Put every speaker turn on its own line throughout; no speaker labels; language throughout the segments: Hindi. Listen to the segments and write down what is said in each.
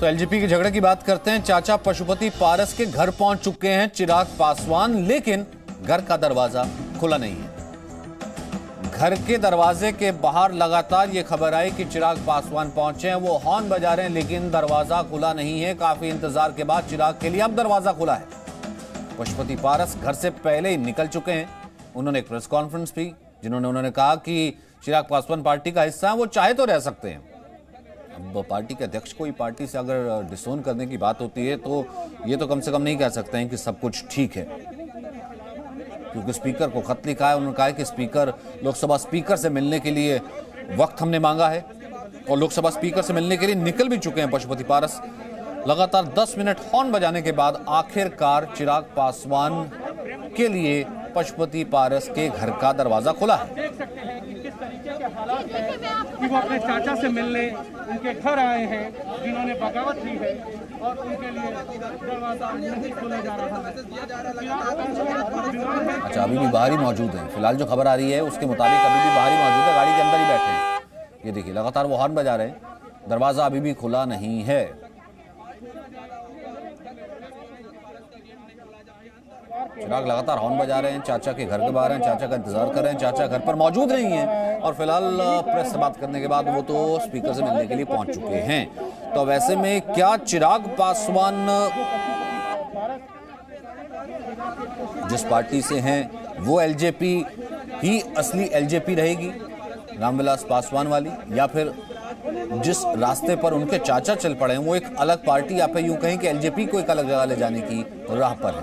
तो एलजेपी के झगड़े की बात करते हैं। चाचा पशुपति पारस के घर पहुंच चुके हैं चिराग पासवान, लेकिन घर का दरवाजा खुला नहीं है। घर के दरवाजे के बाहर लगातार ये खबर आई कि चिराग पासवान पहुंचे हैं। वो हॉर्न बजा रहे हैं लेकिन दरवाजा खुला नहीं है। काफी इंतजार के बाद चिराग के लिए अब दरवाजा खुला है। पशुपति पारस घर से पहले ही निकल चुके हैं। उन्होंने एक प्रेस कॉन्फ्रेंस की जिन्होंने उन्होंने कहा कि चिराग पासवान पार्टी का हिस्सा है, वो चाहे तो रह सकते हैं। अब पार्टी के अध्यक्ष को ही पार्टी से अगर डिसोन करने की बात होती है तो ये तो कम से कम नहीं कह सकते हैं कि सब कुछ ठीक है, क्योंकि स्पीकर को खत लिखा है। उन्होंने कहा है कि स्पीकर लोकसभा स्पीकर से मिलने के लिए वक्त हमने मांगा है और लोकसभा स्पीकर से मिलने के लिए निकल भी चुके हैं पशुपति पारस। लगातार 10 मिनट हॉर्न बजाने के बाद आखिरकार चिराग पासवान के लिए पशुपति पारस के घर का दरवाजा खुला है।
देख सकते हैं कि किस तरीके के हालात हैं कि वो अपने चाचा से मिलने उनके घर आए हैं जिन्होंने बगावत की है और उनके लिए दरवाजा नहीं खोला जा रहा है।
अच्छा, अभी भी बाहर ही मौजूद है। फिलहाल जो खबर आ रही है उसके मुताबिक अभी भी बाहर ही मौजूद है, गाड़ी के अंदर ही बैठे हैं। ये देखिए लगातार वो हॉर्न बजा रहे हैं, दरवाजा अभी भी खुला नहीं है। चिराग लगातार हॉर्न बजा रहे हैं, चाचा के घर के बाहर हैं, चाचा का इंतजार कर रहे हैं। चाचा घर पर मौजूद नहीं है और फिलहाल प्रेस से बात करने के बाद वो तो स्पीकर से मिलने के लिए पहुंच चुके हैं। तो वैसे में क्या चिराग पासवान जिस पार्टी से हैं वो एलजेपी ही असली एलजेपी रहेगी, रामविलास पासवान वाली, या फिर जिस रास्ते पर उनके चाचा चल पड़े हैं वो एक अलग पार्टी, या फिर यूं कहें कि एलजेपी को एक अलग जगह ले जाने की राह पर है।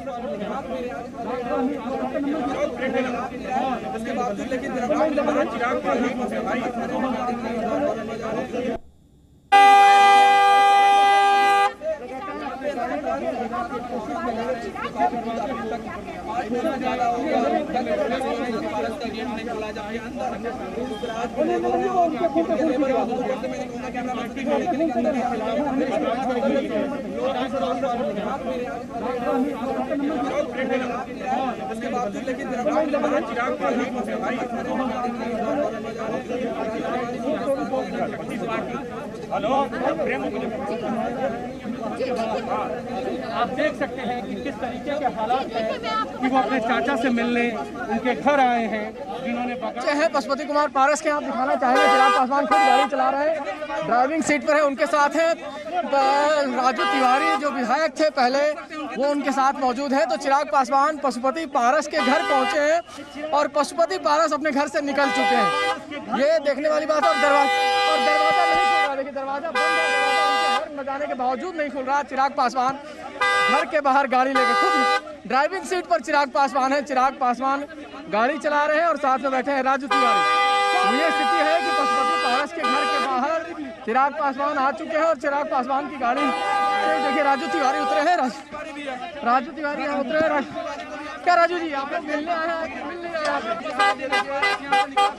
आप देख सकते हैं कि किस तरीके के हालात हैं कि वो अपने चाचा से मिलने उनके घर आए हैं जिन्होंने
पशुपति कुमार पारस के आप दिखाना चाहेंगे। चिराग पासवान खुद गाड़ी चला रहे हैं, ड्राइविंग सीट पर है, उनके साथ है राजू तिवारी जो विधायक थे पहले, वो उनके साथ मौजूद है। तो चिराग पासवान पशुपति पारस के घर पहुंचे हैं और पशुपति पारस अपने घर से निकल चुके हैं। ये देखने वाली बात है। और दरवाजा नहीं खुल रहा, देखिए दरवाजा बंद है, हॉर्न बजाने के बावजूद नहीं खुल रहा। चिराग पासवान घर के बाहर गाड़ी लेकर खुद ड्राइविंग सीट पर चिराग पासवान है। चिराग पासवान गाड़ी चला रहे हैं और साथ में बैठे हैं राजू तिवारी। तो ये स्थिति है कि पशुपति पारस के घर के बाहर चिराग पासवान आ चुके हैं और चिराग पासवान की गाड़ी देखिए राजू तिवारी उतरे हैं। राजू तिवारी यहाँ उतरे हैं। क्या राजू जी आप लोग मिलने आए हैं?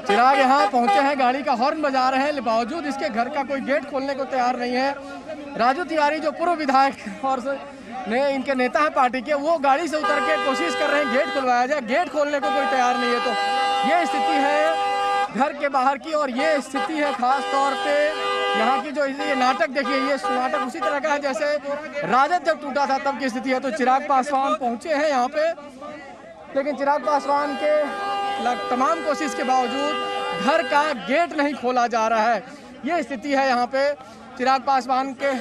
चिराग यहाँ पहुंचे हैं, गाड़ी का हॉर्न बजा रहे हैं, बावजूद इसके घर का कोई गेट खोलने को तैयार नहीं है। राजू तिवारी जो पूर्व विधायक और इनके नेता हैं पार्टी के, वो गाड़ी से उतर के कोशिश कर रहे हैं गेट खुलवाया जाए, गेट खोलने को कोई तैयार नहीं है। तो ये स्थिति है घर के बाहर की और ये स्थिति है खास तौर पे यहाँ की। जो ये नाटक देखिए, ये नाटक उसी तरह का है जैसे राजद जब टूटा था तब की स्थिति है। तो चिराग पासवान पहुंचे हैं यहाँ पे, लेकिन चिराग पासवान के तमाम कोशिश के बावजूद घर का गेट नहीं खोला जा रहा है। ये स्थिति है यहाँ पे। चिराग पासवान के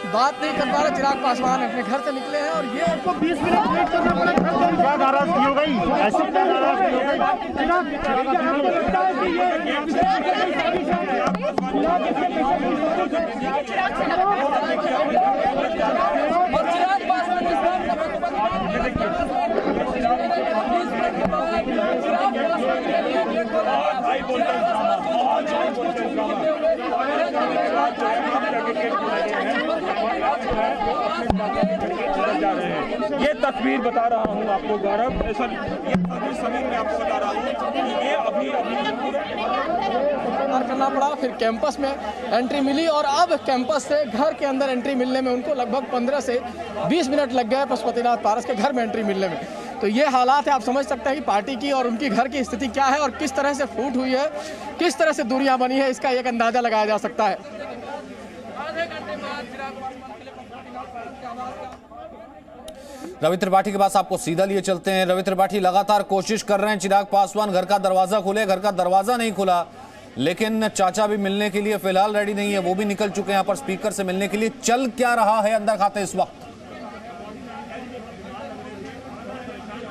बात नहीं कर पा रहे, चिराग पासवान अपने घर से निकले हैं और ये आपको 20 मिनट वेट करना पड़ेगा। क्या नाराजगी हो गई? ऐसे क्या नाराजगी हो
ये तस्वीर बता रहा हूँ आपको गौरव, सर ये तस्वीर मैं आपको बता रहा हूँ, ये अभी
करना पड़ा। फिर कैंपस में एंट्री मिली और अब कैंपस से घर के अंदर एंट्री मिलने में उनको लगभग 15 से 20 मिनट लग गए पशुपतिनाथ पारस के घर में एंट्री मिलने में। तो ये हालात है, आप समझ सकते हैं कि पार्टी की और उनकी घर की स्थिति क्या है और किस तरह से फूट हुई है, किस तरह से दूरियां बनी है, इसका एक अंदाजा लगाया जा सकता है।
रवि त्रिपाठी के पास आपको सीधा लिए चलते हैं। रवि त्रिपाठी लगातार कोशिश कर रहे हैं चिराग पासवान घर का दरवाजा खुले, घर का दरवाजा नहीं खुला, लेकिन चाचा भी मिलने के लिए फिलहाल रेडी नहीं है, वो भी निकल चुके हैं यहाँ पर स्पीकर से मिलने के लिए। चल क्या रहा है अंदर खाते इस वक्त?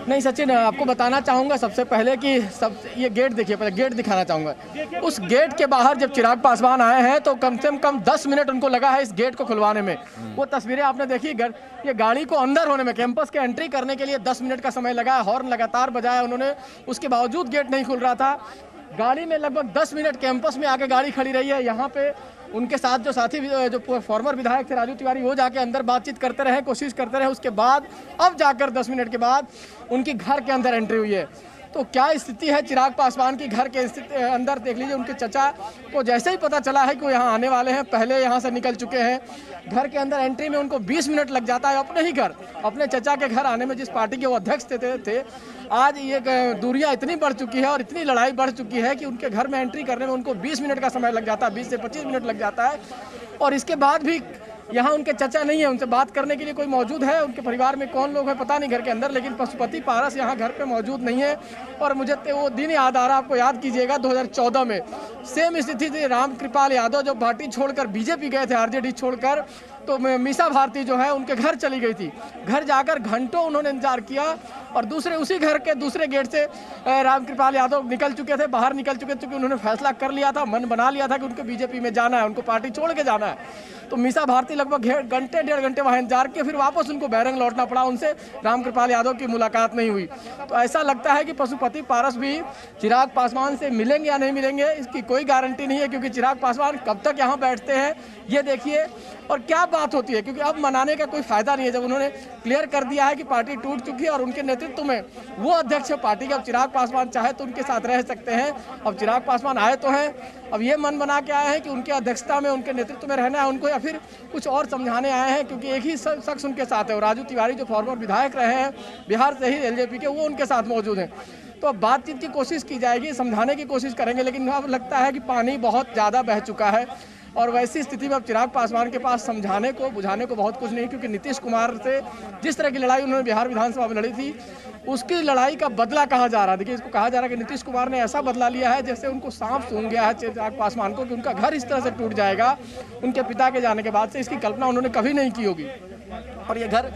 नहीं सचिन, आपको बताना चाहूँगा सबसे पहले कि ये गेट देखिए, पहले गेट दिखाना चाहूँगा। उस गेट के बाहर जब चिराग पासवान आए हैं तो कम से कम 10 मिनट उनको लगा है इस गेट को खुलवाने में। वो तस्वीरें आपने देखी, ये गाड़ी को अंदर होने में, कैंपस के एंट्री करने के लिए 10 मिनट का समय लगा है। हॉर्न लगातार बजाया उन्होंने, उसके बावजूद गेट नहीं खुल रहा था। गाड़ी में लगभग 10 मिनट कैंपस में आके गाड़ी खड़ी रही है। यहाँ पे उनके साथ जो साथी जो फॉर्मर विधायक थे राजू तिवारी, वो जाके अंदर बातचीत करते रहे, कोशिश करते रहे। उसके बाद अब जाकर 10 मिनट के बाद उनकी घर के अंदर एंट्री हुई है। तो क्या स्थिति है चिराग पासवान की घर के अंदर, देख लीजिए। उनके चचा को जैसे ही पता चला है कि वो यहाँ आने वाले हैं, पहले यहाँ से निकल चुके हैं। घर के अंदर एंट्री में उनको 20 मिनट लग जाता है अपने ही घर, अपने चचा के घर आने में, जिस पार्टी के वो अध्यक्ष थे। आज ये दूरियां इतनी बढ़ चुकी है और इतनी लड़ाई बढ़ चुकी है कि उनके घर में एंट्री करने में उनको 20 मिनट का समय लग जाता है, 20 से 25 मिनट लग जाता है। और इसके बाद भी यहाँ उनके चचा नहीं है, उनसे बात करने के लिए कोई मौजूद है। उनके परिवार में कौन लोग हैं पता नहीं घर के अंदर, लेकिन पशुपति पारस यहाँ घर पे मौजूद नहीं है। और मुझे वो दिन याद आ रहा, आपको याद कीजिएगा 2014 में सेम स्थिति थी। रामकृपाल यादव जो पार्टी छोड़कर बीजेपी गए थे, आरजेडी छोड़कर, तो मीसा भारती जो है उनके घर चली गई थी। घर जाकर घंटों उन्होंने इंतजार किया और उसी घर के दूसरे गेट से रामकृपाल यादव निकल चुके थे, बाहर निकल चुके थे, क्योंकि उन्होंने फैसला कर लिया था, मन बना लिया था कि उनको बीजेपी में जाना है, उनको पार्टी छोड़ के जाना है। तो मीसा भारती लगभग डेढ़ घंटे वहाँ इंतजार किए, फिर वापस उनको बैरंग लौटना पड़ा। उनसे रामकृपाल यादव की मुलाकात नहीं हुई। तो ऐसा लगता है कि पशुपति पारस भी चिराग पासवान से मिलेंगे या नहीं मिलेंगे, इसकी कोई गारंटी नहीं है, क्योंकि चिराग पासवान कब तक यहाँ बैठते हैं ये देखिए। और क्या बात होती है, क्योंकि अब मनाने का कोई फायदा नहीं है, जब उन्होंने क्लियर कर दिया है कि पार्टी टूट चुकी है और उनके नेतृत्व में वो अध्यक्ष है पार्टी के। अब चिराग पासवान चाहे तो उनके साथ रह सकते हैं। अब चिराग पासवान आए तो हैं, अब ये मन बना के आए हैं कि उनके अध्यक्षता में, उनके नेतृत्व में रहना है उनको, या फिर कुछ और समझाने आए हैं, क्योंकि एक ही शख्स उनके साथ है। और राजू तिवारी जो फॉर्मर विधायक रहे हैं बिहार से ही एलजेपी के, वो उनके साथ मौजूद हैं। तो अब बातचीत की कोशिश की जाएगी, समझाने की कोशिश करेंगे, लेकिन अब लगता है कि पानी बहुत ज़्यादा बह चुका है। और वैसी स्थिति में अब चिराग पासवान के पास समझाने को, बुझाने को बहुत कुछ नहीं, क्योंकि नीतीश कुमार से जिस तरह की लड़ाई उन्होंने बिहार विधानसभा में लड़ी थी, उसकी लड़ाई का बदला कहा जा रहा है। देखिए, इसको कहा जा रहा है कि नीतीश कुमार ने ऐसा बदला लिया है जैसे उनको सांप सूंघ गया है चिराग पासवान को, कि उनका घर इस तरह से टूट जाएगा उनके पिता के जाने के बाद से। इसकी कल्पना उन्होंने कभी नहीं की होगी। और ये घर,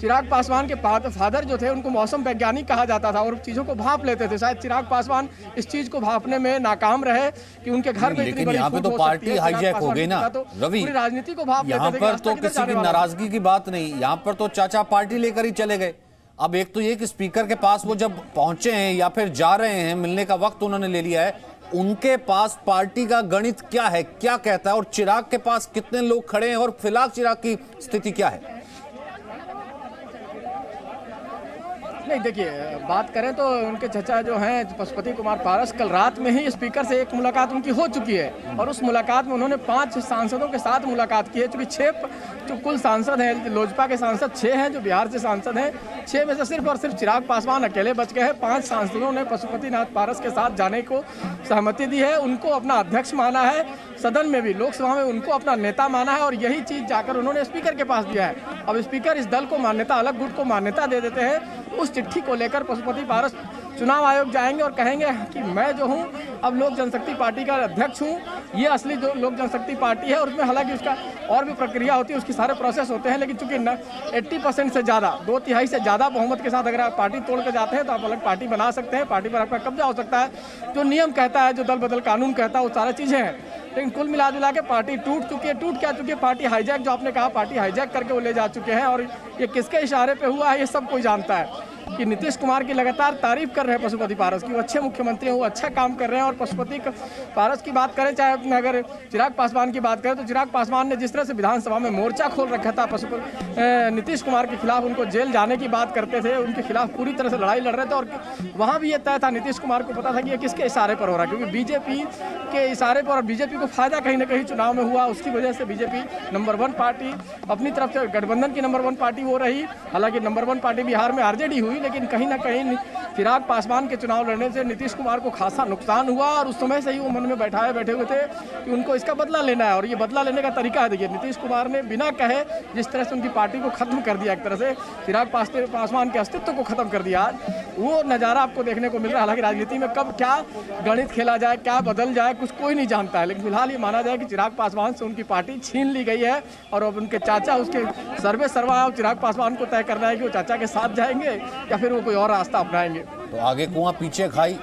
चिराग पासवान के फादर जो थे, उनको मौसम वैज्ञानिक कहा जाता था और चीज़ों को भाप लेते थे। शायद चिराग पासवान इस चीज़ को भापने में नाकाम रहे कि उनके घर में इतनी बड़ी
यहाँ पे तो पार्टी हाईजैक हो गई ना रवि,
राजनीति को भाप
यहाँ पर तो किसी की नाराजगी की बात नहीं, यहाँ पर तो चाचा पार्टी लेकर ही चले गए। अब एक तो ये कि स्पीकर के पास वो जब पहुंचे हैं या फिर जा रहे हैं, मिलने का वक्त उन्होंने ले लिया है, उनके पास पार्टी का गणित क्या है, क्या कहता है, और चिराग के पास कितने लोग खड़े हैं, और फिलहाल चिराग की स्थिति क्या है?
नहीं, देखिए, बात करें तो उनके चचा जो हैं पशुपति कुमार पारस, कल रात में ही स्पीकर से एक मुलाकात उनकी हो चुकी है। और उस मुलाकात में उन्होंने 5 सांसदों के साथ मुलाकात की है, क्योंकि 6 जो कुल सांसद हैं, लोजपा के सांसद 6 हैं जो बिहार से सांसद हैं, 6 में से सिर्फ और सिर्फ चिराग पासवान अकेले बच गए हैं। 5 सांसदों ने पशुपति नाथ पारस के साथ जाने को सहमति दी है, उनको अपना अध्यक्ष माना है, सदन में भी, लोकसभा में उनको अपना नेता माना है, और यही चीज़ जाकर उन्होंने स्पीकर के पास दिया है। अब स्पीकर इस दल को मान्यता, अलग गुट को मान्यता दे देते हैं। उस चिट्ठी को लेकर पशुपति पारस चुनाव आयोग जाएंगे और कहेंगे कि मैं जो हूं अब लोक जनशक्ति पार्टी का अध्यक्ष हूं, ये असली जो लोक जनशक्ति पार्टी है। और उसमें हालांकि उसका और भी प्रक्रिया होती है, उसकी सारे प्रोसेस होते हैं, लेकिन चूंकि 80% से ज़्यादा, 2/3 से ज़्यादा बहुमत के साथ अगर आप पार्टी तोड़ कर जाते हैं तो आप अलग पार्टी बना सकते हैं, पार्टी पर आपका कब्जा हो सकता है। जो नियम कहता है, जो दल बदल कानून कहता है, वो सारी चीज़ें हैं। लेकिन कुल मिला जुला के पार्टी टूट चुकी है। टूट क्या चुकी है? पार्टी हाईजैक, जो आपने कहा, पार्टी हाईजैक करके वो ले जा चुके हैं। और ये किसके इशारे पे हुआ है ये सब कोई जानता है, कि नीतीश कुमार की लगातार तारीफ कर रहे हैं पशुपति पारस की, वो अच्छे मुख्यमंत्री हैं, वो अच्छा काम कर रहे हैं। और पशुपति पारस की बात करें, चाहे अगर चिराग पासवान की बात करें, तो चिराग पासवान ने जिस तरह से विधानसभा में मोर्चा खोल रखा था नीतीश कुमार के खिलाफ, उनको जेल जाने की बात करते थे, उनके खिलाफ पूरी तरह से लड़ाई लड़ रहे थे। और वहाँ भी ये तय था, नीतीश कुमार को पता था कि ये किसके इशारे पर हो रहा है, क्योंकि बीजेपी के इशारे पर, और बीजेपी को फायदा कहीं ना कहीं चुनाव में हुआ, उसकी वजह से बीजेपी नंबर 1 पार्टी, अपनी तरफ से गठबंधन की नंबर 1 पार्टी वो रही। हालांकि नंबर 1 पार्टी बिहार में आरजेडी हुई, हुई, लेकिन कहीं ना कहीं चिराग पासवान के चुनाव लड़ने से नीतीश कुमार को खासा नुकसान हुआ और उस समय से ही वो मन में बैठे हुए थे कि उनको इसका बदला लेना है। और ये बदला लेने का तरीका है, देखिए नीतीश कुमार ने बिना कहे जिस तरह से उनकी पार्टी को खत्म कर दिया, एक तरह से चिराग पासवान के अस्तित्व को खत्म कर दिया, वो नज़ारा आपको देखने को मिल रहा है। हालांकि राजनीति में कब क्या गणित खेला जाए, क्या बदल जाए, कुछ कोई नहीं जानता है, लेकिन फिलहाल ये माना जाए कि चिराग पासवान से उनकी पार्टी छीन ली गई है और अब उनके चाचा उसके सर्वे सर्वा चिराग पासवान को तय करना है कि वो चाचा के साथ जाएंगे या फिर वो कोई और रास्ता अपनाएंगे।
तो आगे कुआं पीछे खाई।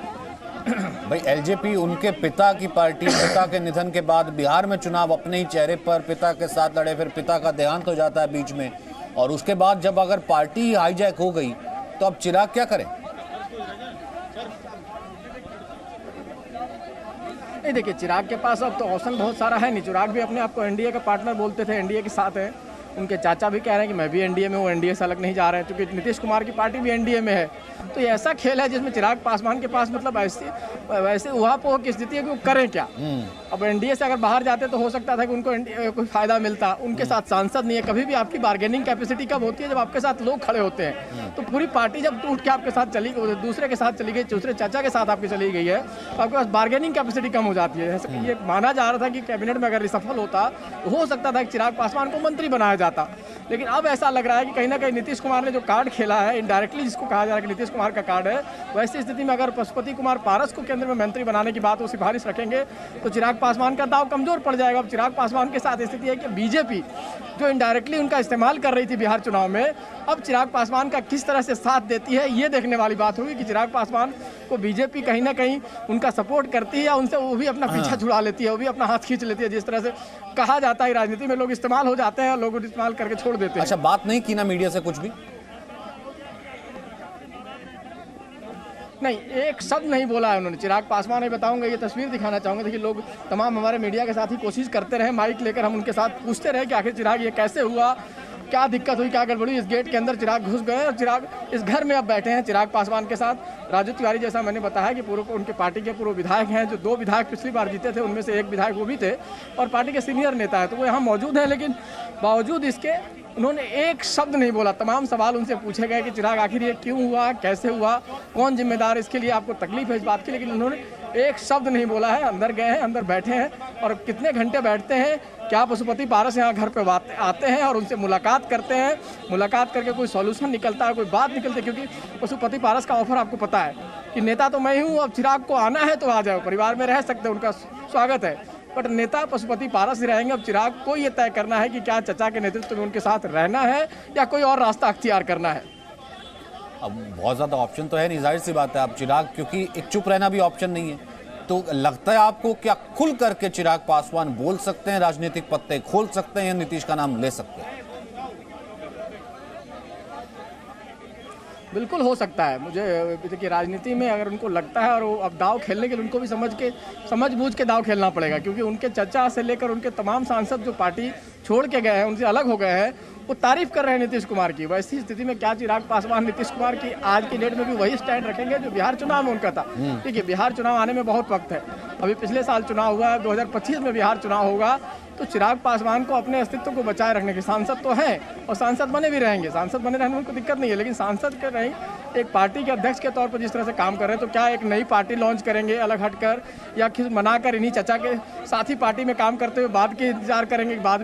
भाई एलजेपी उनके पिता की पार्टी, पिता के निधन के बाद बिहार में चुनाव अपने ही चेहरे पर पिता के साथ लड़े, फिर पिता का देहांत हो जाता है बीच में, और उसके बाद जब अगर पार्टी हाईजैक हो गई तो अब चिराग क्या करें?
नहीं देखिए, चिराग के पास अब तो ऑप्शन बहुत सारा है नहीं। चिराग भी अपने आप को एनडीए का पार्टनर बोलते थे, एनडीए के साथ है। उनके चाचा भी कह रहे हैं कि मैं भी एनडीए में हूँ, एनडीए से अलग नहीं जा रहे हैं, क्योंकि नीतीश कुमार की पार्टी भी एनडीए में है। तो ये ऐसा खेल है जिसमें चिराग पासवान के पास मतलब वैसे उहापोह की स्थिति है कि वो करें क्या। अब एनडीए से अगर बाहर जाते तो हो सकता था कि उनको कोई फायदा मिलता, उनके साथ सांसद नहीं है। कभी भी आपकी बार्गेनिंग कैपेसिटी कब होती है? जब आपके साथ लोग खड़े होते हैं। तो पूरी पार्टी जब टूट के आपके साथ चली, दूसरे के साथ चली गई, दूसरे चाचा के साथ आपकी चली गई है, तो आपके पास बार्गेनिंग कैपेसिटी कम हो जाती है। ये माना जा रहा था कि कैबिनेट में अगर रिसफल होता तो हो सकता था कि चिराग पासवान को मंत्री बनाया जाता, लेकिन अब ऐसा लग रहा है कि कहीं ना कहीं नीतीश कुमार ने जो कार्ड खेला है, इनडायरेक्टली जिसको कहा जा रहा है कि नीतीश कुमार का कार्ड है, वैसी स्थिति में अगर पशुपति कुमार पारस को केंद्र में मंत्री बनाने की बात वो सिफारिश रखेंगे तो चिराग पासवान का दाव कमजोर पड़ जाएगा। अब चिराग पासवान के साथ स्थिति है कि बीजेपी जो इनडायरेक्टली उनका इस्तेमाल कर रही थी बिहार चुनाव में, अब चिराग पासवान का किस तरह से साथ देती है, ये देखने वाली बात होगी कि चिराग पासवान को बीजेपी कहीं ना कहीं उनका सपोर्ट करती है या उनसे वो भी अपना पीछा छुड़ा लेती है, वो भी अपना हाथ खींच लेती है। जिस तरह से कहा जाता है राजनीति में लोग इस्तेमाल हो जाते हैं, लोग इस्तेमाल करके छोड़ देते हैं।
अच्छा, बात नहीं की ना मीडिया से कुछ भी?
नहीं, एक शब्द नहीं बोला है उन्होंने। चिराग पासवान, मैं बताऊंगा, ये तस्वीर दिखाना चाहूँगा। देखिए, लोग तमाम हमारे मीडिया के साथ ही कोशिश करते रहे, माइक लेकर हम उनके साथ पूछते रहे कि आखिर चिराग ये कैसे हुआ, क्या दिक्कत हुई, क्या गड़बड़ी हुई। इस गेट के अंदर चिराग घुस गए और चिराग इस घर में अब बैठे हैं चिराग पासवान के साथ। राजू तिवारी, जैसा मैंने बताया कि पूर्व उनके पार्टी के पूर्व विधायक हैं, जो 2 विधायक पिछली बार जीते थे उनमें से एक विधायक वो भी थे और पार्टी के सीनियर नेता है, तो वो यहाँ मौजूद हैं। लेकिन बावजूद इसके उन्होंने एक शब्द नहीं बोला। तमाम सवाल उनसे पूछे गए कि चिराग आखिर ये क्यों हुआ, कैसे हुआ, कौन जिम्मेदार, इसके लिए आपको तकलीफ है इस बात की, लेकिन उन्होंने एक शब्द नहीं बोला है। अंदर गए हैं, अंदर बैठे हैं और कितने घंटे बैठते हैं, क्या पशुपति पारस यहाँ घर पे आते हैं और उनसे मुलाकात करते हैं, मुलाकात करके कोई सॉल्यूशन निकलता है, कोई बात निकलती है। क्योंकि पशुपति पारस का ऑफर आपको पता है कि नेता तो मैं हूँ, अब चिराग को आना है तो आ जाओ, परिवार में रह सकते हैं, उनका स्वागत है, बट नेता पशुपति पारस ही रहेंगे। अब चिराग को ये तय करना है कि क्या चचा के नेतृत्व में उनके साथ रहना है या कोई और रास्ता अख्तियार करना है।
अब बहुत ज़्यादा ऑप्शन तो है नहीं, जाहिर सी बात है। अब चिराग, क्योंकि एक चुप रहना भी ऑप्शन नहीं है, तो लगता है आपको क्या खुल करके चिराग पासवान बोल सकते हैं, राजनीतिक पत्ते खोल सकते हैं या नीतीश का नाम ले सकते हैं?
बिल्कुल हो सकता है। मुझे देखिए, राजनीति में अगर उनको लगता है और वो अब दाव खेलने के लिए उनको भी समझ बूझ के दाव खेलना पड़ेगा, क्योंकि उनके चचा से लेकर उनके तमाम सांसद जो पार्टी छोड़ के गए हैं, उनसे अलग हो गए हैं, वो तारीफ कर रहे हैं नीतीश कुमार की। वैसी स्थिति में क्या चिराग पासवान नीतीश कुमार की आज की डेट में भी वही स्टैंड रखेंगे जो बिहार चुनाव में उनका था? देखिए, बिहार चुनाव आने में बहुत वक्त है, अभी पिछले साल चुनाव हुआ है, 2025 में बिहार चुनाव होगा, तो चिराग पासवान को अपने अस्तित्व को बचाए रखने के, सांसद तो हैं और सांसद बने भी रहेंगे, सांसद बने रहने में उनको दिक्कत नहीं है, लेकिन सांसद के नहीं, एक पार्टी के अध्यक्ष के तौर पर जिस तरह से काम कर रहे हैं, तो क्या एक नई पार्टी लॉन्च करेंगे अलग हटकर, या खिस मनाकर इन्हीं चचा के साथ ही पार्टी में काम करते हुए बाद के इंतजार करेंगे, बाद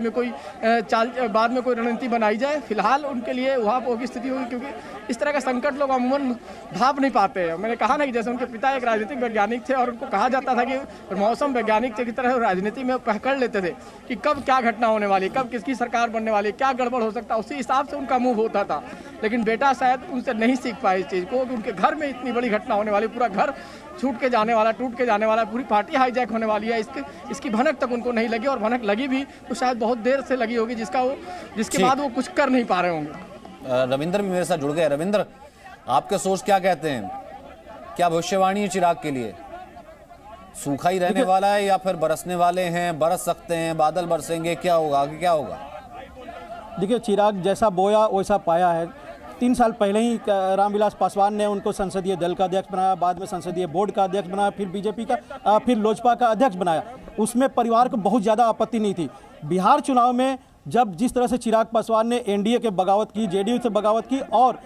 में कोई रणनीति बनाई जाए? फिलहाल उनके लिए उहापोह की स्थिति होगी, क्योंकि इस तरह का संकट लोग अमूमन भाप नहीं पाते हैं। मैंने कहा ना कि जैसे उनके पिता एक राजनीतिक वैज्ञानिक थे और उनको कहा जाता था कि मौसम वैज्ञानिक की तरह राजनीति में पकड़ लेते थे कि कब क्या घटना होने वाली, कब किसकी सरकार बनने वाली, क्या गड़बड़ हो सकता है, उसी हिसाब से उनका मूव होता था। लेकिन बेटा शायद उनसे नहीं सीख पाए इस चीज़ को कि उनके घर में इतनी बड़ी घटना होने वाली, पूरा घर छूट के जाने वाला, टूट के जाने वाला, पूरी पार्टी हाईजैक होने वाली है, इसकी भनक तक उनको नहीं लगी, और भनक लगी भी तो शायद बहुत देर से लगी होगी, जिसके बाद वो कुछ कर नहीं पा रहे होंगे।
रविंद्र भी मेरे साथ जुड़ गए। रविंद्र, आपके सोच क्या कहते हैं, क्या भविष्यवाणी है चिराग के लिए? सूखा ही रहने वाला है या फिर बरसने वाले हैं, बरस सकते हैं, बादल बरसेंगे, क्या होगा आगे, क्या होगा?
देखिए, चिराग जैसा बोया वैसा पाया है। 3 साल पहले ही रामविलास पासवान ने उनको संसदीय दल का अध्यक्ष बनाया, बाद में संसदीय बोर्ड का अध्यक्ष बनाया, फिर बीजेपी का, फिर लोजपा का अध्यक्ष बनाया। उसमें परिवार को बहुत ज़्यादा आपत्ति नहीं थी। बिहार चुनाव में जब जिस तरह से चिराग पासवान ने एनडीए के बगावत की, जेडीयू से बगावत की और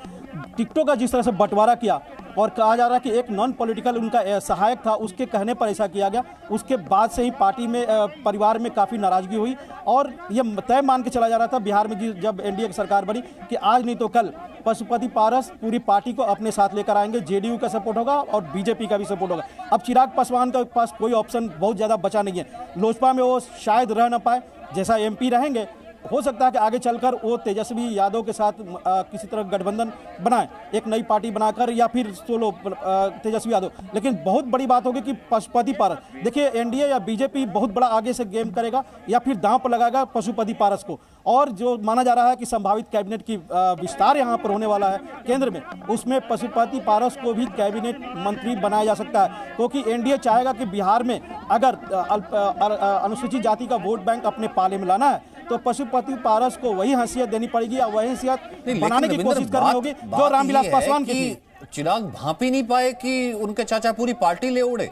टिकटों का जिस तरह से बंटवारा किया और कहा जा रहा है कि एक नॉन पॉलिटिकल उनका सहायक था, उसके कहने पर ऐसा किया गया। उसके बाद से ही पार्टी में परिवार में काफ़ी नाराज़गी हुई और ये तय मान के चला जा रहा था बिहार में जब एनडीए की सरकार बनी कि आज नहीं तो कल पशुपति पारस पूरी पार्टी को अपने साथ लेकर आएंगे। जेडीयू का सपोर्ट होगा और बीजेपी का भी सपोर्ट होगा। अब चिराग पासवान के पास कोई ऑप्शन बहुत ज़्यादा बचा नहीं है। लोजपा में वो शायद रह ना पाए, जैसा एमपी रहेंगे हो सकता है कि आगे चलकर वो तेजस्वी यादव के साथ किसी तरह गठबंधन बनाए, एक नई पार्टी बनाकर, या फिर सोलो तेजस्वी यादव। लेकिन बहुत बड़ी बात होगी कि पशुपति पारस, देखिए एनडीए या बीजेपी बहुत बड़ा आगे से गेम करेगा या फिर दांव पर लगाएगा पशुपति पारस को। और जो माना जा रहा है कि संभावित कैबिनेट की विस्तार यहाँ पर होने वाला है केंद्र में, उसमें पशुपति पारस को भी कैबिनेट मंत्री बनाया जा सकता है, क्योंकि एनडीए चाहेगा कि बिहार में अगर अनुसूचित जाति का वोट बैंक अपने पाले में लाना है तो पशुपति पारस को वही हैसियत देनी पड़ेगी या वही हैसियत बनाने की कोशिश करनी होगी जो रामविलास पासवान की थी।
चिराग भांप ही नहीं पाए कि उनके चाचा पूरी पार्टी ले उड़े,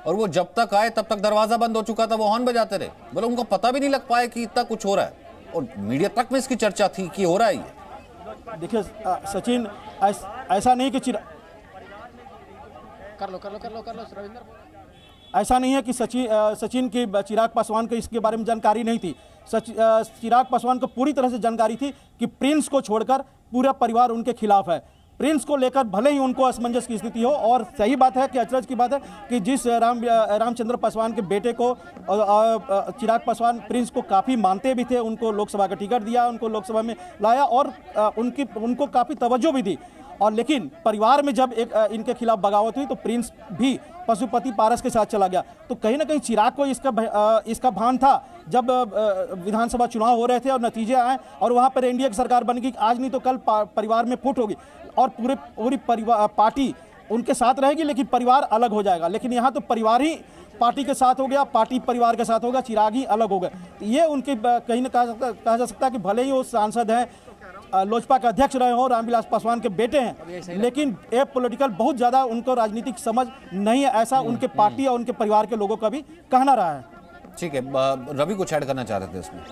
और वो जब तक आए तब तक दरवाजा बंद हो चुका था, वो हॉर्न बजाते रहे। बोले उनको पता भी नहीं लग पाया कि इतना कुछ हो रहा है, और मीडिया तक में इसकी चर्चा थी कि हो रहा है ये।
देखिए सचिन, ऐसा नहीं कि
कर लो रविंदर,
ऐसा नहीं है कि सचिन की चिराग पासवान को इसके बारे में जानकारी नहीं थी। चिराग पासवान को पूरी तरह से जानकारी थी कि प्रिंस को छोड़कर पूरा परिवार उनके खिलाफ है। प्रिंस को लेकर भले ही उनको असमंजस की स्थिति हो, और सही बात है कि अचरज की बात है कि जिस रामचंद्र पासवान के बेटे को चिराग पासवान प्रिंस को काफ़ी मानते भी थे, उनको लोकसभा का टिकट दिया, उनको लोकसभा में लाया और उनको काफ़ी तवज्जो भी दी। और लेकिन परिवार में जब इनके खिलाफ बगावत हुई तो प्रिंस भी पशुपति पारस के साथ चला गया। तो कहीं ना कहीं चिराग को इसका भान था जब विधानसभा चुनाव हो रहे थे और नतीजे आए और वहाँ पर एनडीए की सरकार बन गई, आज नहीं तो कल परिवार में फूट होगी और पूरी पार्टी उनके साथ रहेगी, लेकिन परिवार अलग हो जाएगा। लेकिन यहाँ तो परिवार ही पार्टी के साथ हो गया, पार्टी परिवार के साथ होगा, चिराग ही अलग हो गए। तो ये उनके कहीं ना कहा जा सकता है कि भले ही वो सांसद हैं, लोजपा के अध्यक्ष रहे हो, रामविलास पासवान के बेटे हैं, लेकिन ए पॉलिटिकल बहुत ज़्यादा उनको राजनीतिक समझ नहीं है, ऐसा उनके पार्टी और उनके परिवार के लोगों का भी कहना रहा है।
ठीक है, रवि कुछ ऐड करना चाह रहे थे इसमें?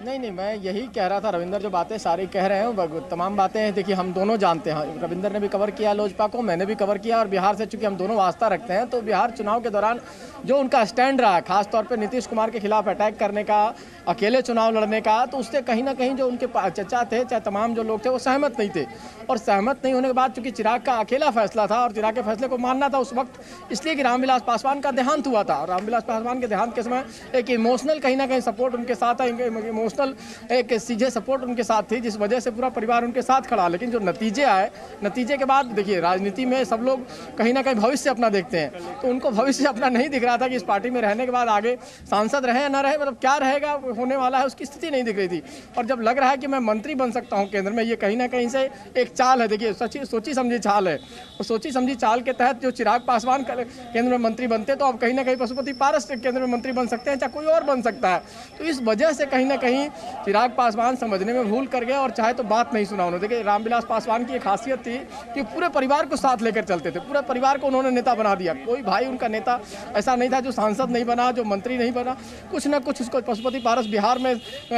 नहीं, मैं यही कह रहा था, रविंदर जो बातें सारी कह रहे हैं तमाम बातें देखिए हम दोनों जानते हैं। रविंदर ने भी कवर किया लोजपा को, मैंने भी कवर किया, और बिहार से चूंकि हम दोनों वास्ता रखते हैं तो बिहार चुनाव के दौरान जो उनका स्टैंड रहा है, खासतौर पे नीतीश कुमार के खिलाफ अटैक करने का, अकेले चुनाव लड़ने का, तो उससे कहीं ना कहीं जो उनके चचा थे, चाहे तमाम जो लोग थे, वो सहमत नहीं थे। और सहमत नहीं होने के बाद चूंकि चिराग का अकेला फैसला था और चिराग के फैसले को मानना था उस वक्त, इसलिए कि रामविलास पासवान का देहांत हुआ था। और रामविलास पासवान के देहांत के समय एक इमोशनल कहीं ना कहीं सपोर्ट उनके साथ है, इमोशनल एक सीधे सपोर्ट उनके साथ थी, जिस वजह से पूरा परिवार उनके साथ खड़ा। लेकिन जो नतीजे आए, नतीजे के बाद देखिए राजनीति में सब लोग कहीं ना कहीं भविष्य अपना देखते हैं, तो उनको भविष्य अपना नहीं दिख रहा था कि इस पार्टी में रहने के बाद आगे सांसद रहे या ना रहे, मतलब क्या रहेगा होने वाला है उसकी स्थिति नहीं दिख रही थी। और जब लग रहा है कि मैं मंत्री बन सकता हूँ केंद्र में, ये कहीं ना कहीं से एक चाल है। देखिए सोची समझी चाल है, और सोची समझी चाल के तहत जो चिराग पासवान केंद्र में मंत्री बनते तो अब कहीं ना कहीं पशुपति पारस केंद्र में मंत्री बन सकते हैं, चाहे कोई और बन सकता है। तो इस वजह से कहीं ना कहीं चिराग पासवान समझने में भूल कर गए और चाहे तो बात नहीं सुना उन्होंने। देखिए रामविलास पासवान की एक खासियत थी कि पूरे परिवार को साथ लेकर चलते थे, पूरे परिवार को उन्होंने नेता बना दिया। कोई भाई उनका नेता ऐसा नहीं था जो सांसद नहीं बना, जो मंत्री नहीं बना, कुछ ना कुछ उसको। पशुपति पारस बिहार में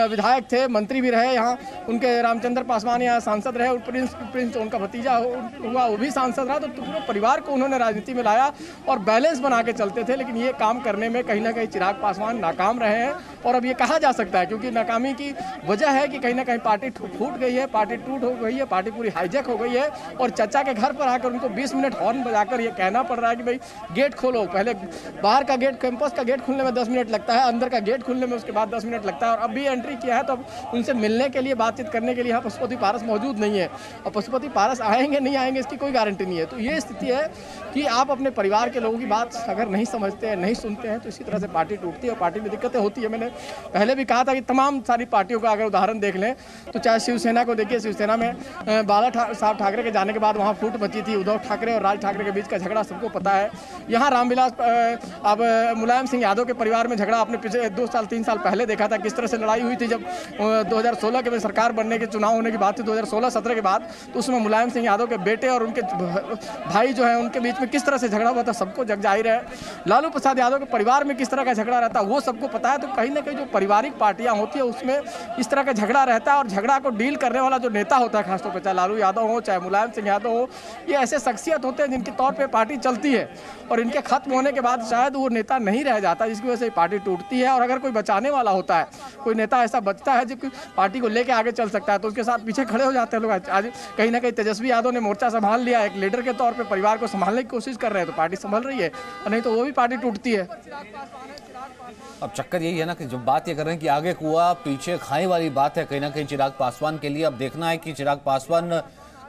विधायक थे, मंत्री भी रहे, यहाँ उनके रामचंद्र पासवान यहाँ सांसद रहे, और प्रिंस उनका भतीजा हुआ वो भी सांसद रहा। तो पूरे परिवार को उन्होंने राजनीति में लाया और बैलेंस बना के चलते थे। लेकिन ये काम करने में कहीं ना कहीं चिराग पासवान नाकाम रहे हैं, और अब ये कहा जा सकता है क्योंकि नाकामी की वजह है कि कहीं ना कहीं पार्टी फूट गई है, पार्टी टूट हो गई है, पार्टी पूरी हाईजैक हो गई है। और चचा के घर पर आकर उनको 20 मिनट हॉर्न बजाकर ये कहना पड़ रहा है कि भाई गेट खोलो। पहले बाहर का गेट, कैंपस का गेट खुलने में 10 मिनट लगता है, अंदर का गेट खुलने में उसके बाद 10 मिनट लगता है। और अब भी एंट्री किया है तो अब उनसे मिलने के लिए, बातचीत करने के लिए यहाँ पशुपति पारस मौजूद नहीं है, और पशुपति पारस आएंगे नहीं आएंगे इसकी कोई गारंटी नहीं है। तो ये स्थिति है कि आप अपने परिवार के लोगों की बात अगर नहीं समझते हैं, नहीं सुनते हैं, तो इसी तरह से पार्टी टूटती है और पार्टी में दिक्कतें होती है। मैंने पहले भी कहा था कि तमाम सारी पार्टियों का अगर उदाहरण देख लें तो चाहे शिवसेना को देखिए, शिवसेना में बाला साहब ठाकरे के जाने के बाद वहाँ फूट मची थी, उद्धव ठाकरे और राज ठाकरे के बीच का झगड़ा सबको पता है। यहाँ रामविलास अब मुलायम सिंह यादव के परिवार में झगड़ा आपने पिछले 2 साल 3 साल पहले देखा था, किस तरह से लड़ाई हुई थी जब 2016 के में सरकार बनने के चुनाव होने की बात थी 2016-17 के बाद। तो उसमें मुलायम सिंह यादव के बेटे और उनके भाई जो है उनके बीच में किस तरह से झगड़ा हुआ था सबको जग जाहिर है। लालू प्रसाद यादव के परिवार में किस तरह का झगड़ा रहता है वो सबको पता है। तो कहीं ना कहीं जो पारिवारिक पार्टियां होती है उसमें इस तरह का झगड़ा रहता है, और झगड़ा को डील करने वाला जो नेता होता है, खासतौर पर चाहे लालू यादव हो चाहे मुलायम सिंह यादव हो, ये ऐसे शख्सियत होते हैं जिनके तौर पे पार्टी चलती है, और इनके खत्म होने के बाद शायद वो नेता नहीं रह जाता, जिसकी वजह से पार्टी टूटती है। और अगर कोई बचाने वाला होता है, कोई नेता ऐसा बचता है जो पार्टी को लेके आगे चल सकता है, तो उसके साथ पीछे खड़े हो जाते हैं लोग। आज कहीं ना कहीं तेजस्वी यादव ने मोर्चा संभाल लिया, एक लीडर के तौर पर परिवार को संभालने की कोशिश कर रहे हैं, तो पार्टी संभल रही है, और नहीं तो वो भी पार्टी टूटती है।
अब चक्कर यही है ना कि जब बात ये कर रहे हैं कि आगे कुआ पीछे खाई वाली बात है कहीं ना कहीं चिराग पासवान के लिए। अब देखना है कि चिराग पासवान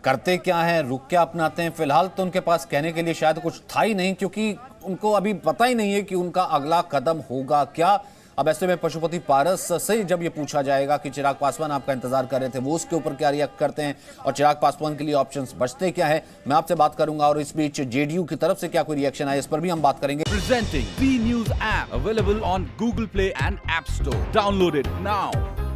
करते क्या हैं, रुख क्या अपनाते हैं। फिलहाल तो उनके पास कहने के लिए शायद कुछ था ही नहीं, क्योंकि उनको अभी पता ही नहीं है कि उनका अगला कदम होगा क्या। अब ऐसे में पशुपति पारस से जब ये पूछा जाएगा कि चिराग पासवान आपका इंतजार कर रहे थे, वो उसके ऊपर क्या रिएक्ट करते हैं और चिराग पासवान के लिए ऑप्शंस बचते क्या है, मैं आपसे बात करूंगा। और इस बीच जेडीयू की तरफ से क्या कोई रिएक्शन आया, इस पर भी हम बात करेंगे।
Presenting B News app available on Google Play and App Store. Download it now.